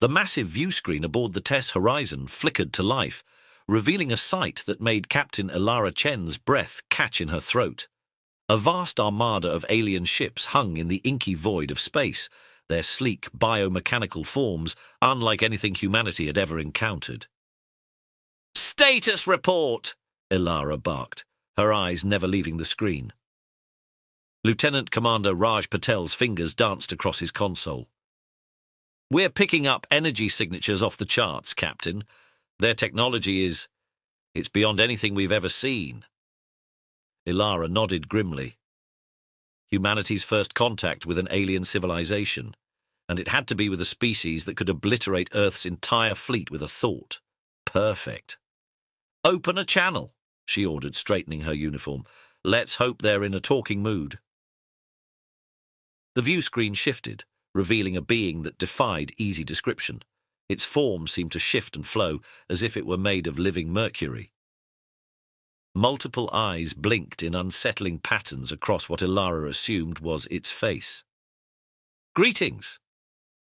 The massive view screen aboard the TESS Horizon flickered to life, revealing a sight that made Captain Elara Chen's breath catch in her throat. A vast armada of alien ships hung in the inky void of space, their sleek biomechanical forms unlike anything humanity had ever encountered. "Status report!" Elara barked, her eyes never leaving the screen. Lieutenant Commander Raj Patel's fingers danced across his console. "We're picking up energy signatures off the charts, Captain. Their technology it's beyond anything we've ever seen." Elara nodded grimly. Humanity's first contact with an alien civilization, and it had to be with a species that could obliterate Earth's entire fleet with a thought. Perfect. "Open a channel," she ordered, straightening her uniform. "Let's hope they're in a talking mood." The view screen shifted, revealing a being that defied easy description. Its form seemed to shift and flow as if it were made of living mercury. Multiple eyes blinked in unsettling patterns across what Elara assumed was its face. "Greetings,"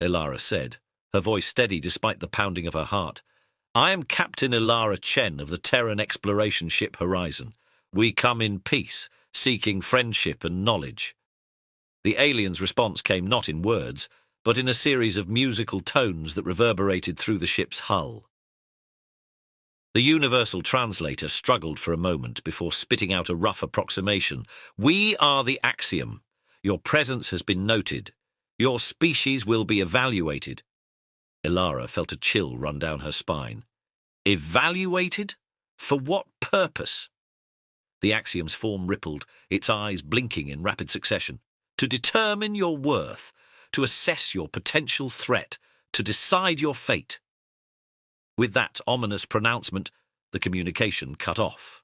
Elara said, her voice steady despite the pounding of her heart. "I am Captain Elara Chen of the Terran exploration ship Horizon. We come in peace, seeking friendship and knowledge." The alien's response came not in words, but in a series of musical tones that reverberated through the ship's hull. The universal translator struggled for a moment before spitting out a rough approximation. "We are the Axiom. Your presence has been noted. Your species will be evaluated." Elara felt a chill run down her spine. "Evaluated? For what purpose?" The Axiom's form rippled, its eyes blinking in rapid succession. "To determine your worth, to assess your potential threat, to decide your fate." With that ominous pronouncement, the communication cut off.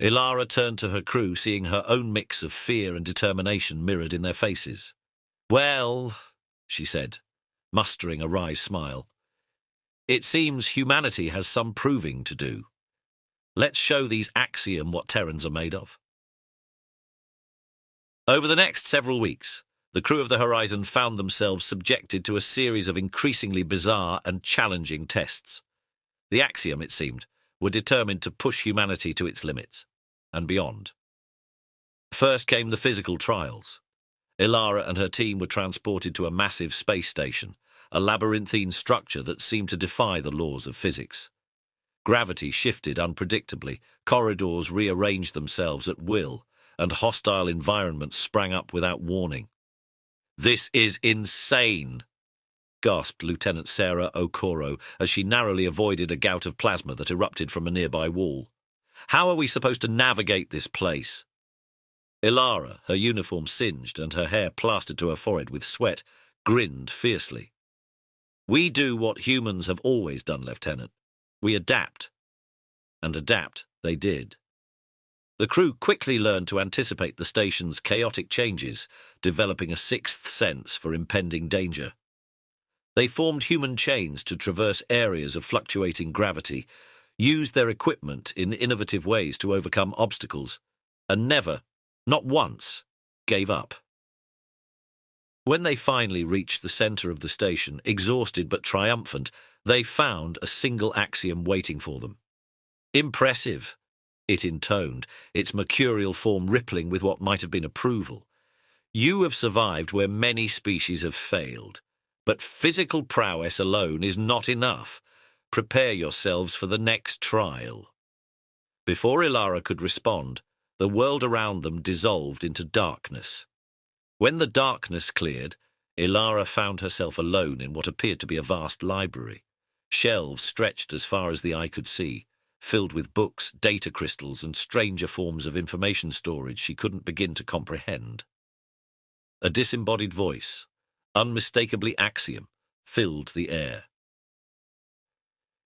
Elara turned to her crew, seeing her own mix of fear and determination mirrored in their faces. "Well," she said, mustering a wry smile, "it seems humanity has some proving to do. Let's show these Axiom what Terrans are made of." Over the next several weeks, the crew of the Horizon found themselves subjected to a series of increasingly bizarre and challenging tests. The Axiom, it seemed, were determined to push humanity to its limits, and beyond. First came the physical trials. Elara and her team were transported to a massive space station, a labyrinthine structure that seemed to defy the laws of physics. Gravity shifted unpredictably, corridors rearranged themselves at will, and hostile environments sprang up without warning. "This is insane," gasped Lieutenant Sarah Okoro as she narrowly avoided a gout of plasma that erupted from a nearby wall. "How are we supposed to navigate this place?" Elara, her uniform singed and her hair plastered to her forehead with sweat, grinned fiercely. "We do what humans have always done, Lieutenant. We adapt." And adapt they did. The crew quickly learned to anticipate the station's chaotic changes, developing a sixth sense for impending danger. They formed human chains to traverse areas of fluctuating gravity, used their equipment in innovative ways to overcome obstacles, and never, not once, gave up. When they finally reached the center of the station, exhausted but triumphant, they found a single Axiom waiting for them. "Impressive," it intoned, its mercurial form rippling with what might have been approval. "You have survived where many species have failed. But physical prowess alone is not enough. Prepare yourselves for the next trial." Before Elara could respond, the world around them dissolved into darkness. When the darkness cleared, Elara found herself alone in what appeared to be a vast library. Shelves stretched as far as the eye could see, filled with books, data crystals, and stranger forms of information storage she couldn't begin to comprehend. A disembodied voice, unmistakably Axiom, filled the air.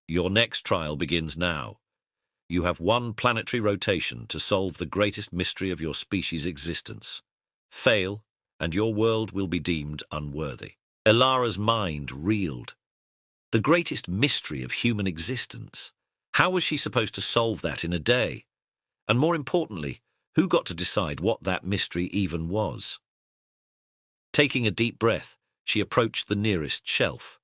"Your next trial begins now. You have one planetary rotation to solve the greatest mystery of your species' existence. Fail, and your world will be deemed unworthy." Elara's mind reeled. The greatest mystery of human existence. How was she supposed to solve that in a day? And more importantly, who got to decide what that mystery even was? Taking a deep breath, She approached the nearest shelf.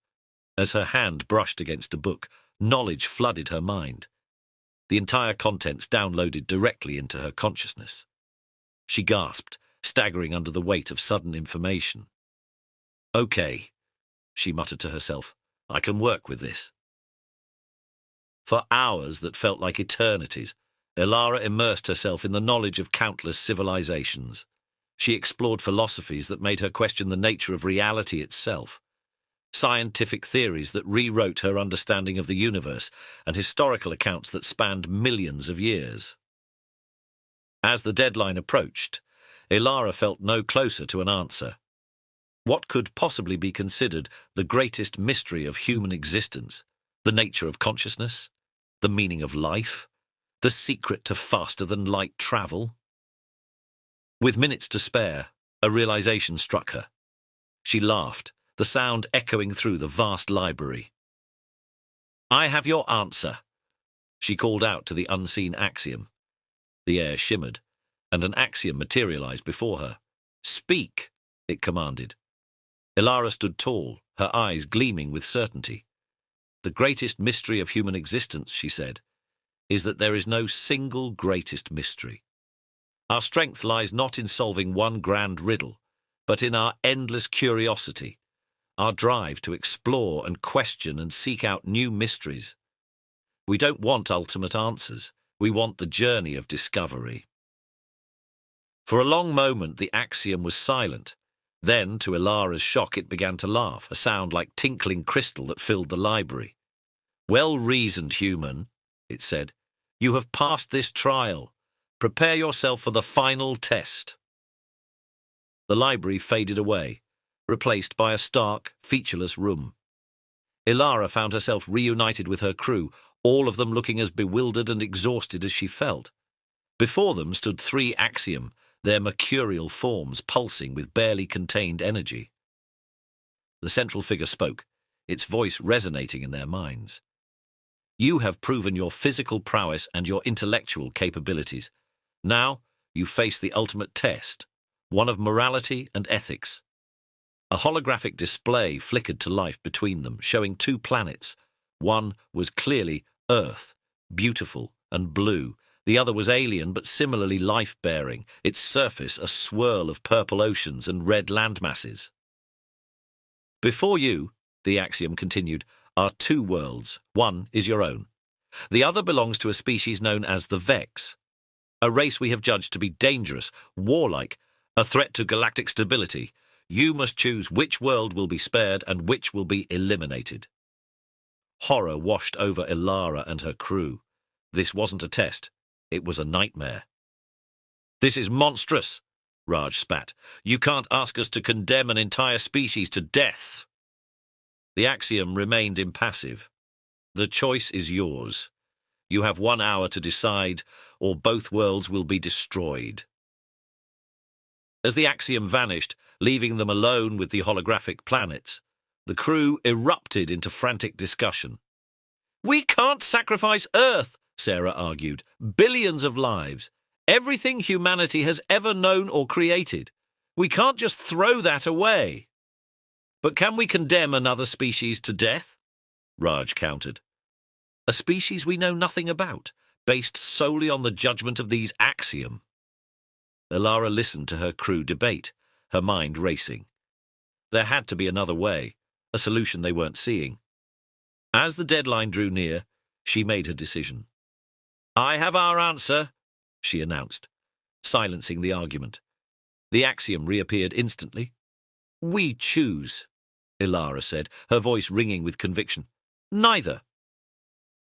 As her hand brushed against a book, knowledge flooded her mind. The entire contents downloaded directly into her consciousness. She gasped, staggering under the weight of sudden information. "Okay," she muttered to herself, "I can work with this." For hours that felt like eternities, Ilara immersed herself in the knowledge of countless civilizations. She explored philosophies that made her question the nature of reality itself, scientific theories that rewrote her understanding of the universe, and historical accounts that spanned millions of years. As the deadline approached, Ilara felt no closer to an answer. What could possibly be considered the greatest mystery of human existence? The nature of consciousness? The meaning of life? The secret to faster-than-light travel? With minutes to spare, a realization struck her. She laughed, the sound echoing through the vast library. "I have your answer," she called out to the unseen axiom. The air shimmered, and an axiom materialized before her. "Speak," it commanded. Ilara stood tall, her eyes gleaming with certainty. "The greatest mystery of human existence," she said, "is that there is no single greatest mystery. Our strength lies not in solving one grand riddle, but in our endless curiosity, our drive to explore and question and seek out new mysteries. We don't want ultimate answers. We want the journey of discovery." For a long moment the axiom was silent. Then, to Ilara's shock, it began to laugh, a sound like tinkling crystal that filled the library. "Well-reasoned, human," it said. "You have passed this trial. Prepare yourself for the final test." The library faded away, replaced by a stark, featureless room. Ilara found herself reunited with her crew, all of them looking as bewildered and exhausted as she felt. Before them stood three axiom, their mercurial forms pulsing with barely contained energy. The central figure spoke, its voice resonating in their minds. "You have proven your physical prowess and your intellectual capabilities. Now you face the ultimate test, one of morality and ethics." A holographic display flickered to life between them, showing two planets. One was clearly Earth, beautiful and blue. The other was alien but similarly life-bearing, its surface a swirl of purple oceans and red landmasses. "Before you," the axiom continued, "are two worlds. One is your own. The other belongs to a species known as the Vex, a race we have judged to be dangerous, warlike, a threat to galactic stability. You must choose which world will be spared and which will be eliminated." Horror washed over Ilara and her crew. This wasn't a test. It was a nightmare. "This is monstrous," Raj spat. "You can't ask us to condemn an entire species to death." The axiom remained impassive. "The choice is yours. You have 1 hour to decide, or both worlds will be destroyed." As the axiom vanished, leaving them alone with the holographic planets, the crew erupted into frantic discussion. "We can't sacrifice Earth," Sarah argued. "Billions of lives. Everything humanity has ever known or created. We can't just throw that away." "But can we condemn another species to death?" Raj countered. "A species we know nothing about, based solely on the judgment of these axiom." Ilara listened to her crew debate, her mind racing. There had to be another way, a solution they weren't seeing. As the deadline drew near, she made her decision. "I have our answer," she announced, silencing the argument. The axiom reappeared instantly. "We choose," Ilara said, her voice ringing with conviction. "Neither."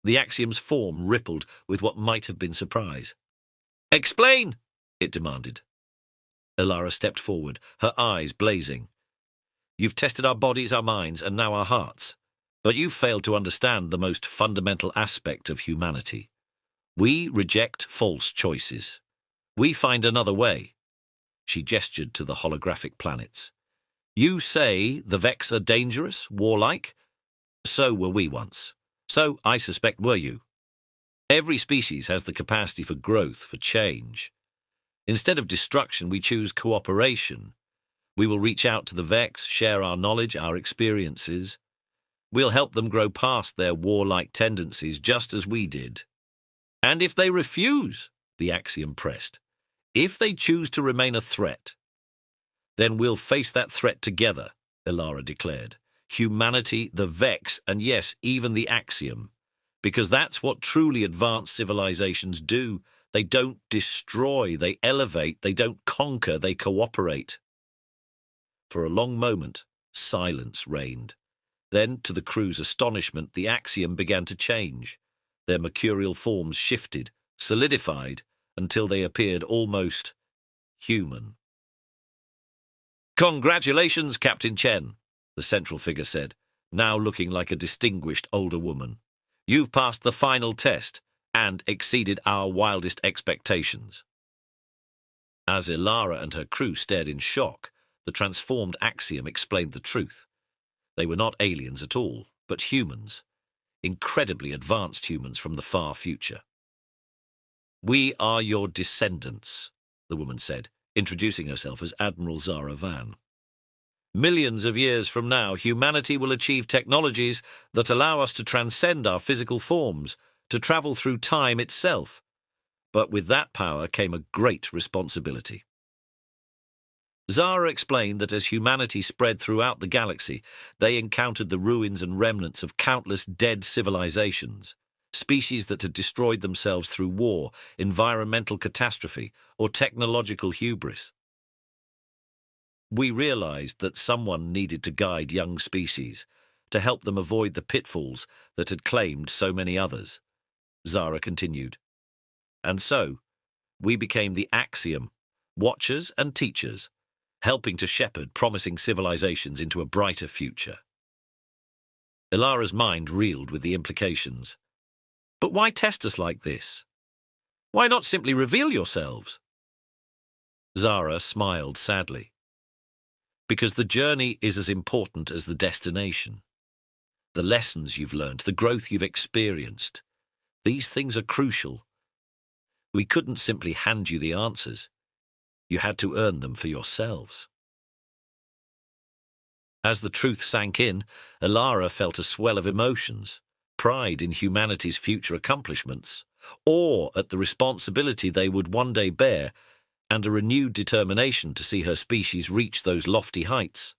The axiom's form rippled with what might have been surprise. "Explain," it demanded. Ilara stepped forward, her eyes blazing. "You've tested our bodies, our minds, and now our hearts. But you've failed to understand the most fundamental aspect of humanity. We reject false choices. We find another way." She gestured to the holographic planets. "You say the Vex are dangerous, warlike? So were we once. So, I suspect, were you. Every species has the capacity for growth, for change. Instead of destruction, we choose cooperation. We will reach out to the Vex, share our knowledge, our experiences. We'll help them grow past their warlike tendencies, just as we did. And if they refuse, the Axiom pressed, if they choose to remain a threat, then we'll face that threat together, Ilara declared. Humanity, the Vex, and yes, even the Axiom. Because that's what truly advanced civilizations do. They don't destroy, they elevate, they don't conquer, they cooperate. For a long moment, silence reigned. Then, to the crew's astonishment, the Axiom began to change. Their mercurial forms shifted, solidified, until they appeared almost human. "Congratulations, Captain Chen," the central figure said, now looking like a distinguished older woman. "You've passed the final test and exceeded our wildest expectations." As Ilara and her crew stared in shock, the transformed Axiom explained the truth. They were not aliens at all, but humans. Incredibly advanced humans from the far future. "We are your descendants," the woman said, introducing herself as Admiral Zara Van. "Millions of years from now, humanity will achieve technologies that allow us to transcend our physical forms, to travel through time itself. But with that power came a great responsibility." Zara explained that as humanity spread throughout the galaxy, they encountered the ruins and remnants of countless dead civilizations, species that had destroyed themselves through war, environmental catastrophe, or technological hubris. "We realized that someone needed to guide young species, to help them avoid the pitfalls that had claimed so many others," Zara continued. "And so, we became the Axiom, watchers and teachers, helping to shepherd promising civilizations into a brighter future." Ilara's mind reeled with the implications. "But why test us like this? Why not simply reveal yourselves?" Zara smiled sadly. "Because the journey is as important as the destination. The lessons you've learned, the growth you've experienced, these things are crucial. We couldn't simply hand you the answers. You had to earn them for yourselves." As the truth sank in, Ilara felt a swell of emotions, pride in humanity's future accomplishments, awe at the responsibility they would one day bear, and a renewed determination to see her species reach those lofty heights.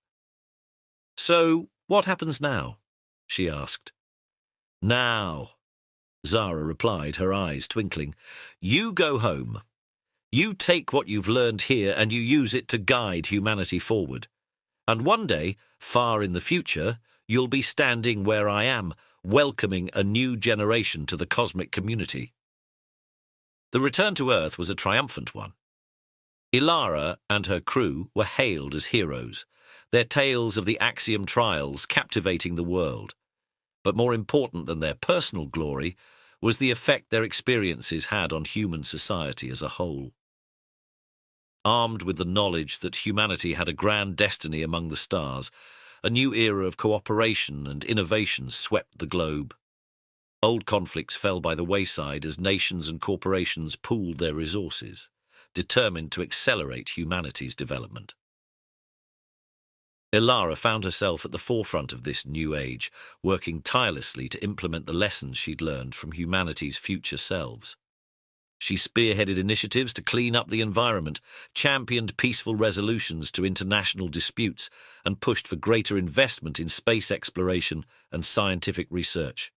"So, what happens now?" she asked. "Now," Zara replied, her eyes twinkling, "you go home. You take what you've learned here and you use it to guide humanity forward. And one day, far in the future, you'll be standing where I am, welcoming a new generation to the cosmic community." The return to Earth was a triumphant one. Ilara and her crew were hailed as heroes, their tales of the Axiom trials captivating the world. But more important than their personal glory was the effect their experiences had on human society as a whole. Armed with the knowledge that humanity had a grand destiny among the stars, a new era of cooperation and innovation swept the globe. Old conflicts fell by the wayside as nations and corporations pooled their resources, determined to accelerate humanity's development. Ilara found herself at the forefront of this new age, working tirelessly to implement the lessons she'd learned from humanity's future selves. She spearheaded initiatives to clean up the environment, championed peaceful resolutions to international disputes, and pushed for greater investment in space exploration and scientific research.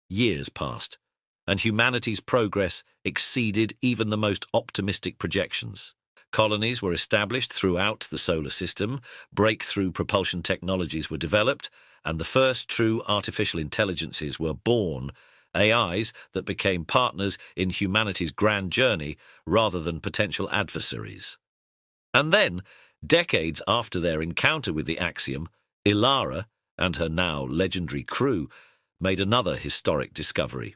Years passed, and humanity's progress exceeded even the most optimistic projections. Colonies were established throughout the solar system, breakthrough propulsion technologies were developed, and the first true artificial intelligences were born, AIs that became partners in humanity's grand journey rather than potential adversaries. And then, decades after their encounter with the Axiom, Ilara and her now legendary crew made another historic discovery.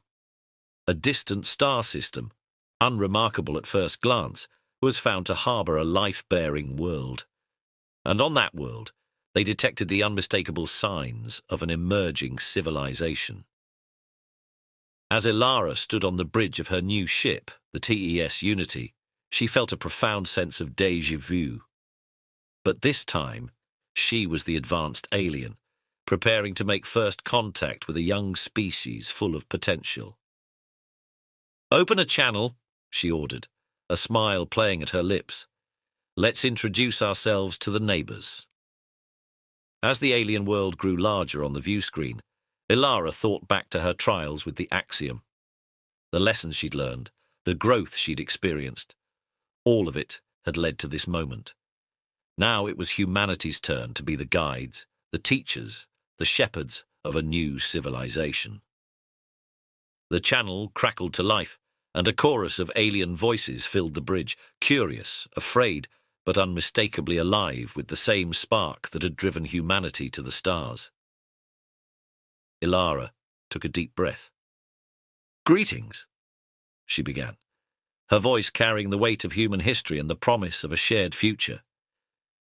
A distant star system, unremarkable at first glance, was found to harbour a life-bearing world. And on that world, they detected the unmistakable signs of an emerging civilization. As Ilara stood on the bridge of her new ship, the TES Unity, she felt a profound sense of déjà vu. But this time, she was the advanced alien, preparing to make first contact with a young species full of potential. "Open a channel," she ordered, a smile playing at her lips. "Let's introduce ourselves to the neighbours." As the alien world grew larger on the view screen, Ilara thought back to her trials with the Axiom. The lessons she'd learned, the growth she'd experienced, all of it had led to this moment. Now it was humanity's turn to be the guides, the teachers, the shepherds of a new civilization. The channel crackled to life, and a chorus of alien voices filled the bridge, curious, afraid, but unmistakably alive with the same spark that had driven humanity to the stars. Ilara took a deep breath. "Greetings," she began, her voice carrying the weight of human history and the promise of a shared future.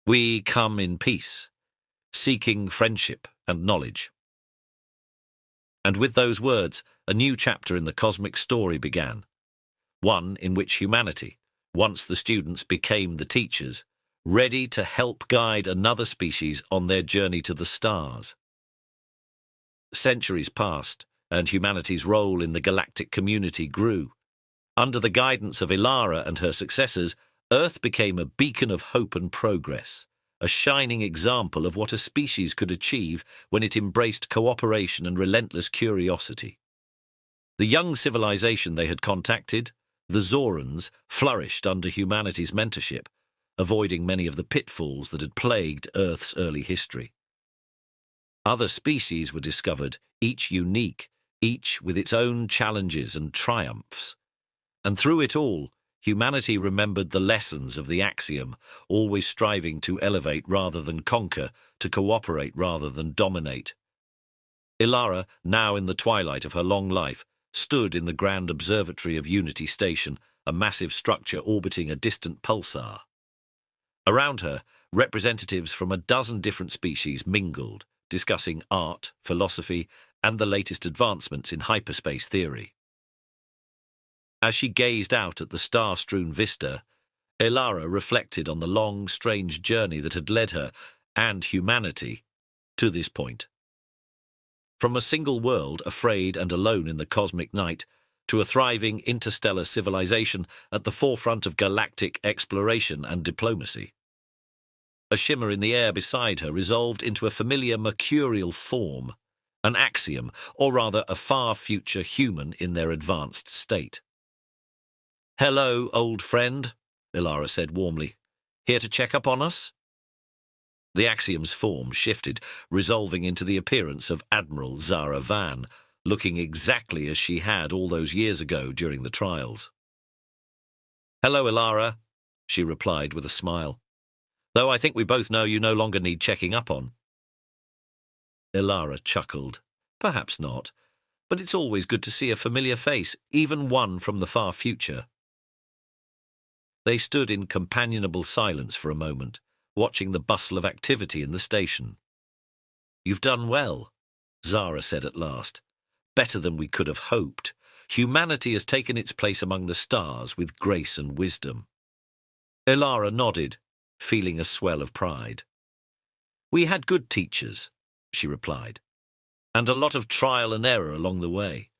"We come in peace, seeking friendship and knowledge." And with those words, a new chapter in the cosmic story began, one in which humanity, once the students became the teachers, ready to help guide another species on their journey to the stars. Centuries passed, and humanity's role in the galactic community grew. Under the guidance of Ilara and her successors, Earth became a beacon of hope and progress, a shining example of what a species could achieve when it embraced cooperation and relentless curiosity. The young civilization they had contacted, the Zorans, flourished under humanity's mentorship, avoiding many of the pitfalls that had plagued Earth's early history. Other species were discovered, each unique, each with its own challenges and triumphs. And through it all, humanity remembered the lessons of the Axiom, always striving to elevate rather than conquer, to cooperate rather than dominate. Ilara, now in the twilight of her long life, stood in the grand observatory of Unity Station, a massive structure orbiting a distant pulsar. Around her, representatives from a dozen different species mingled, discussing art, philosophy, and the latest advancements in hyperspace theory. As she gazed out at the star-strewn vista, Ilara reflected on the long, strange journey that had led her, and humanity, to this point. From a single world, afraid and alone in the cosmic night, to a thriving interstellar civilization at the forefront of galactic exploration and diplomacy. A shimmer in the air beside her resolved into a familiar mercurial form, an axiom, or rather a far future human in their advanced state. "Hello, old friend," Ilara said warmly. "Here to check up on us?" The axiom's form shifted, resolving into the appearance of Admiral Zara Van, looking exactly as she had all those years ago during the trials. "Hello, Ilara," she replied with a smile. "Though I think we both know you no longer need checking up on." Ilara chuckled. "Perhaps not, but it's always good to see a familiar face, even one from the far future." They stood in companionable silence for a moment, watching the bustle of activity in the station. "You've done well," Zara said at last. "Better than we could have hoped. Humanity has taken its place among the stars with grace and wisdom." Ilara nodded, feeling a swell of pride. "We had good teachers," she replied, "and a lot of trial and error along the way."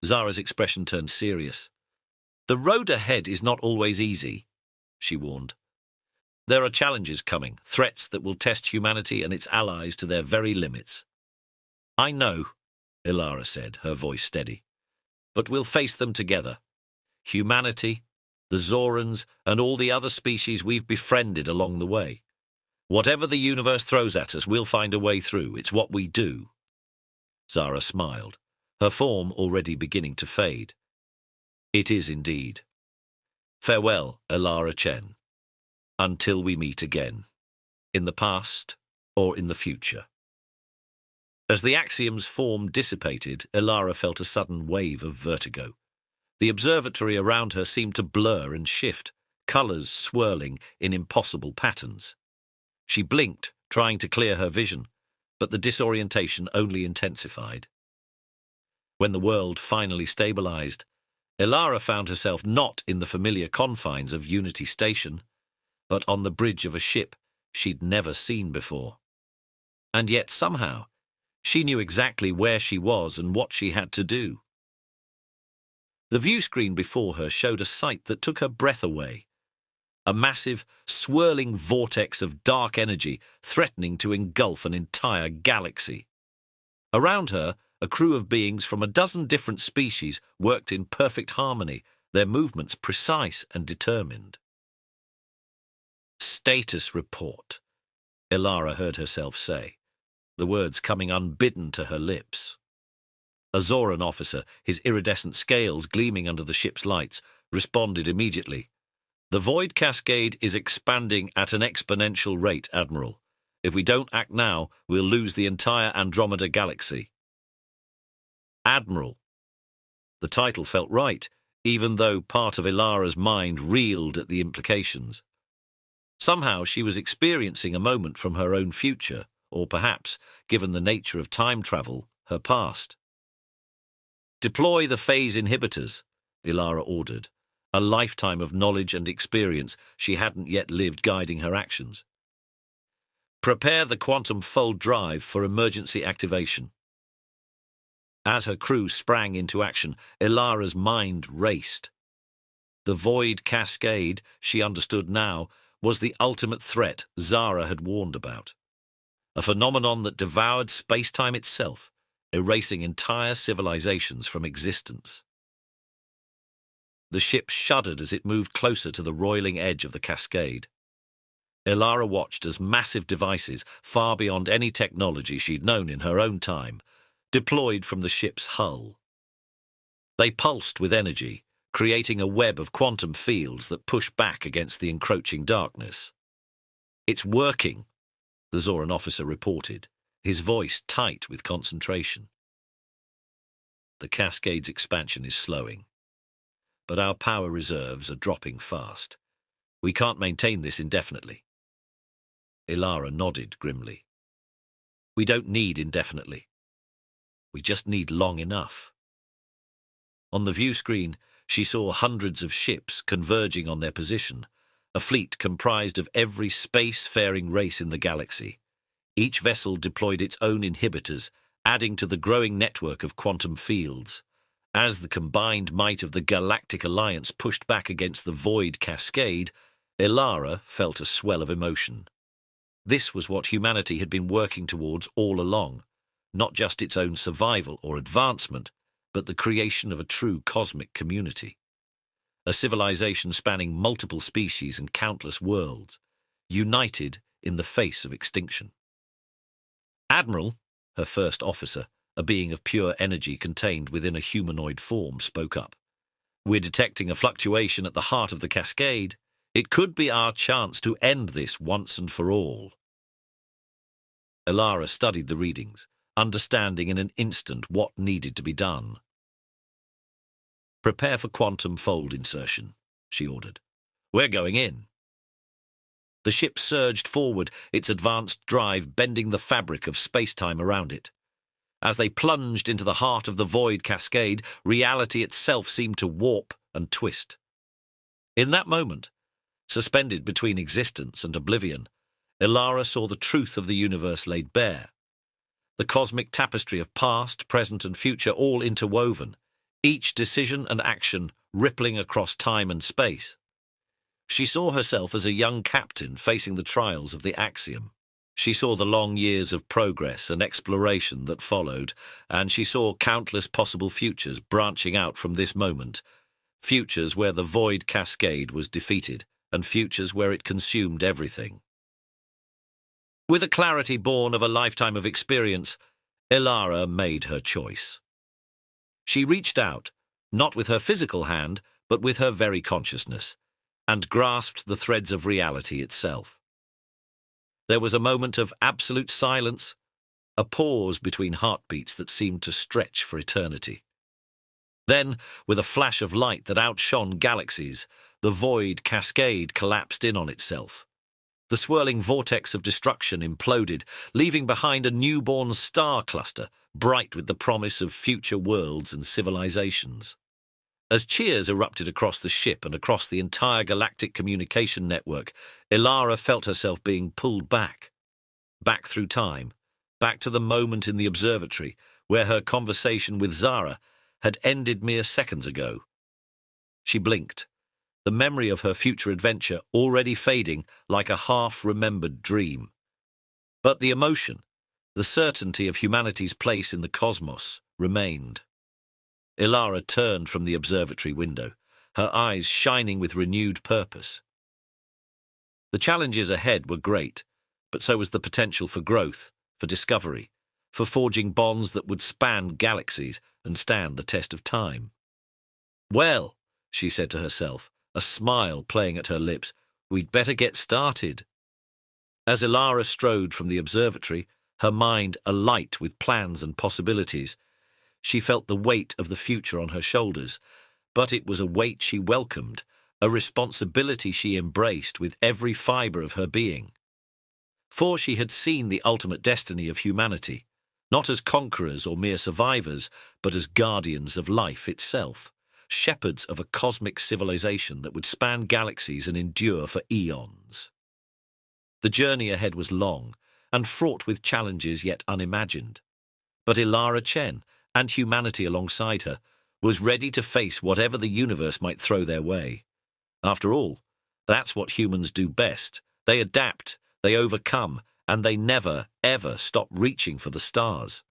Zara's expression turned serious. "The road ahead is not always easy," she warned. "There are challenges coming, threats that will test humanity and its allies to their very limits." "I know," Ilara said, her voice steady. "But we'll face them together. Humanity, the Zorans, and all the other species we've befriended along the way. Whatever the universe throws at us, we'll find a way through. It's what we do." Zara smiled, her form already beginning to fade. "It is indeed. Farewell, Ilara Chen. Until we meet again, in the past or in the future." As the axiom's form dissipated, Ilara felt a sudden wave of vertigo. The observatory around her seemed to blur and shift, colours swirling in impossible patterns. She blinked, trying to clear her vision, but the disorientation only intensified. When the world finally stabilized, Ilara found herself not in the familiar confines of Unity Station, but on the bridge of a ship she'd never seen before. And yet somehow she knew exactly where she was and what she had to do. The view screen before her showed a sight that took her breath away. A massive, swirling vortex of dark energy threatening to engulf an entire galaxy. Around her, a crew of beings from a dozen different species worked in perfect harmony, their movements precise and determined. "Status report," Ilara heard herself say, the words coming unbidden to her lips. A Zoran officer, his iridescent scales gleaming under the ship's lights, responded immediately. "The void cascade is expanding at an exponential rate, Admiral. If we don't act now, we'll lose the entire Andromeda galaxy." Admiral. The title felt right, even though part of Ilara's mind reeled at the implications. Somehow she was experiencing a moment from her own future, or perhaps, given the nature of time travel, her past. "Deploy the phase inhibitors," Ilara ordered, a lifetime of knowledge and experience she hadn't yet lived guiding her actions. "Prepare the quantum fold drive for emergency activation." As her crew sprang into action, Ilara's mind raced. The void cascade, she understood now, was the ultimate threat Zara had warned about. A phenomenon that devoured space-time itself, erasing entire civilizations from existence. The ship shuddered as it moved closer to the roiling edge of the cascade. Ilara watched as massive devices, far beyond any technology she'd known in her own time, deployed from the ship's hull. They pulsed with energy, creating a web of quantum fields that pushed back against the encroaching darkness. "It's working," the Zoran officer reported, his voice tight with concentration. "The cascade's expansion is slowing, but our power reserves are dropping fast. We can't maintain this indefinitely." Ilara nodded grimly. "We don't need indefinitely. We just need long enough." On the view screen, she saw hundreds of ships converging on their position, a fleet comprised of every space-faring race in the galaxy. Each vessel deployed its own inhibitors, adding to the growing network of quantum fields. As the combined might of the Galactic Alliance pushed back against the void cascade, Ilara felt a swell of emotion. This was what humanity had been working towards all along, not just its own survival or advancement, but the creation of a true cosmic community. A civilization spanning multiple species and countless worlds, united in the face of extinction. "Admiral," her first officer, a being of pure energy contained within a humanoid form, spoke up. "We're detecting a fluctuation at the heart of the cascade. It could be our chance to end this once and for all." Ilara studied the readings, understanding in an instant what needed to be done. "Prepare for quantum fold insertion," she ordered. "We're going in." The ship surged forward, its advanced drive bending the fabric of space-time around it. As they plunged into the heart of the void cascade, reality itself seemed to warp and twist. In that moment, suspended between existence and oblivion, Ilara saw the truth of the universe laid bare. The cosmic tapestry of past, present and future all interwoven, each decision and action rippling across time and space. She saw herself as a young captain facing the trials of the Axiom. She saw the long years of progress and exploration that followed, and she saw countless possible futures branching out from this moment, futures where the void cascade was defeated, and futures where it consumed everything. With a clarity born of a lifetime of experience, Ilara made her choice. She reached out, not with her physical hand, but with her very consciousness, and grasped the threads of reality itself. There was a moment of absolute silence, a pause between heartbeats that seemed to stretch for eternity. Then, with a flash of light that outshone galaxies, the void cascade collapsed in on itself. The swirling vortex of destruction imploded, leaving behind a newborn star cluster, bright with the promise of future worlds and civilizations. As cheers erupted across the ship and across the entire galactic communication network, Ilara felt herself being pulled back through time, back to the moment in the observatory where her conversation with Zara had ended mere seconds ago. She blinked, the memory of her future adventure already fading like a half-remembered dream. But the emotion, the certainty of humanity's place in the cosmos, remained. Ilara turned from the observatory window, her eyes shining with renewed purpose. The challenges ahead were great, but so was the potential for growth, for discovery, for forging bonds that would span galaxies and stand the test of time. "Well," she said to herself, a smile playing at her lips, "we'd better get started." As Ilara strode from the observatory, her mind alight with plans and possibilities, she felt the weight of the future on her shoulders, but it was a weight she welcomed, a responsibility she embraced with every fibre of her being. For she had seen the ultimate destiny of humanity, not as conquerors or mere survivors, but as guardians of life itself, shepherds of a cosmic civilization that would span galaxies and endure for eons. The journey ahead was long and fraught with challenges yet unimagined, but Ilara Chen, and humanity alongside her, was ready to face whatever the universe might throw their way. After all, that's what humans do best. They adapt, they overcome, and they never, ever stop reaching for the stars.